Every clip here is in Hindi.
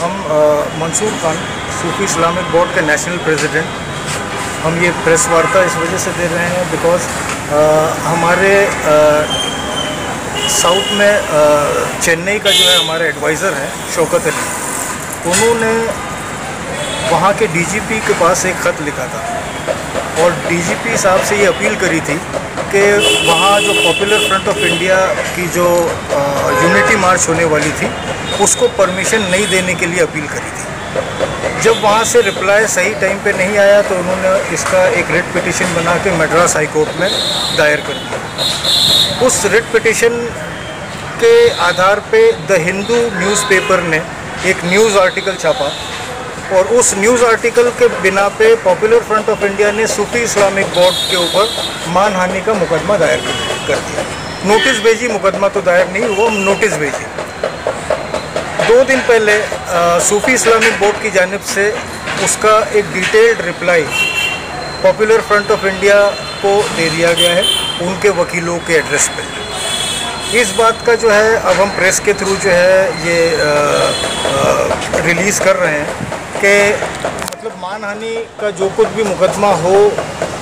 हम मंसूर खान, सूफी इस्लामिक बोर्ड के नेशनल प्रेसिडेंट, हम ये प्रेस वार्ता इस वजह से दे रहे हैं बिकॉज़ हमारे साउथ में चेन्नई का जो है हमारा एडवाइज़र है शौकत अली, उन्होंने वहाँ के डीजीपी के पास एक ख़त लिखा था और डीजीपी साहब से ये अपील करी थी कि वहाँ जो पॉपुलर फ्रंट ऑफ इंडिया की जो यूनिटी मार्च होने वाली थी उसको परमिशन नहीं देने के लिए अपील करी थी। जब वहाँ से रिप्लाई सही टाइम पे नहीं आया तो उन्होंने इसका एक रिट पिटिशन बना के मद्रास हाई कोर्ट में दायर कर दिया। उस रिट पिटिशन के आधार पे द हिंदू न्यूज़पेपर ने एक न्यूज़ आर्टिकल छापा और उस न्यूज़ आर्टिकल के बिना पे पॉपुलर फ्रंट ऑफ इंडिया ने सूफी इस्लामिक बोर्ड के ऊपर मानहानि का मुकदमा दायर कर दिया। नोटिस भेजी, मुकदमा तो दायर नहीं, वो नोटिस भेजी। 2 दिन पहले सूफी इस्लामिक बोर्ड की जानिब से उसका एक detailed reply popular front of India को दे दिया गया है उनके वकीलों के एड्रेस पे। इस बात का जो है अब हम प्रेस के थ्रू जो है ये रिलीज़ कर रहे हैं कि मतलब मानहानि का जो कुछ भी मुकदमा हो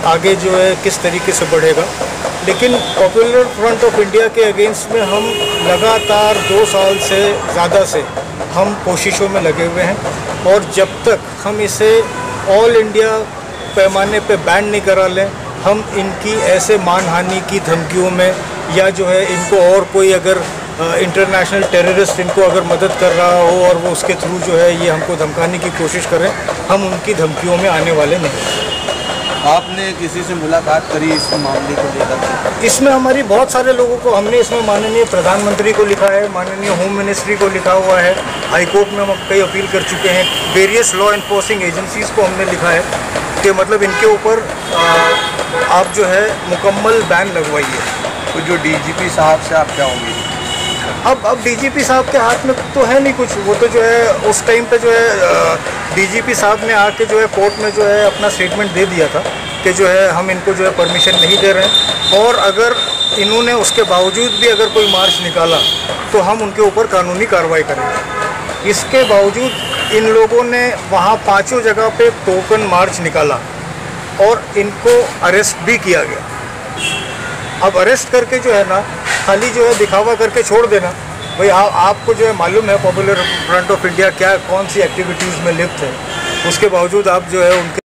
आगे जो है किस तरीके से बढ़ेगा, लेकिन पॉपुलर फ्रंट ऑफ इंडिया के अगेंस्ट में हम लगातार 2 साल से ज़्यादा से हम कोशिशों में लगे हुए हैं और जब तक हम इसे ऑल इंडिया पैमाने पे बैन नहीं करा लें, हम इनकी ऐसे मानहानि की धमकियों में या जो है इनको और कोई अगर इंटरनेशनल टेररिस्ट इनको अगर मदद कर रहा हो और वो उसके थ्रू जो है ये हमको धमकाने की कोशिश करें, हम उनकी धमकियों में आने वाले नहीं। आपने किसी से मुलाकात करी इस मामले को लेकर? इसमें हमारी बहुत सारे लोगों को, हमने इसमें माननीय प्रधानमंत्री को लिखा है, माननीय होम मिनिस्ट्री को लिखा हुआ है, हाई कोर्ट में हम कई अपील कर चुके हैं, वेरियस लॉ इन्फोर्सिंग एजेंसीज़ को हमने लिखा है कि मतलब इनके ऊपर आप जो है मुकम्मल बैन लगवाइए। तो जो डीजीपी साहब से आप क्या उम्मीद? अब डीजीपी साहब के हाथ में तो है नहीं कुछ, वो तो जो है उस टाइम पे जो है डीजीपी साहब ने आके जो है कोर्ट में जो है अपना स्टेटमेंट दे दिया था कि जो है हम इनको जो है परमिशन नहीं दे रहे हैं और अगर इन्होंने उसके बावजूद भी अगर कोई मार्च निकाला तो हम उनके ऊपर कानूनी कार्रवाई करेंगे। इसके बावजूद इन लोगों ने वहाँ 5 जगह पे टोकन मार्च निकाला और इनको अरेस्ट भी किया गया। अब अरेस्ट करके जो है ना खाली जो है दिखावा करके छोड़ देना, भाई आपको जो है मालूम है पॉपुलर फ्रंट ऑफ इंडिया क्या कौन सी एक्टिविटीज़ में लिप्त है, उसके बावजूद आप जो है उनके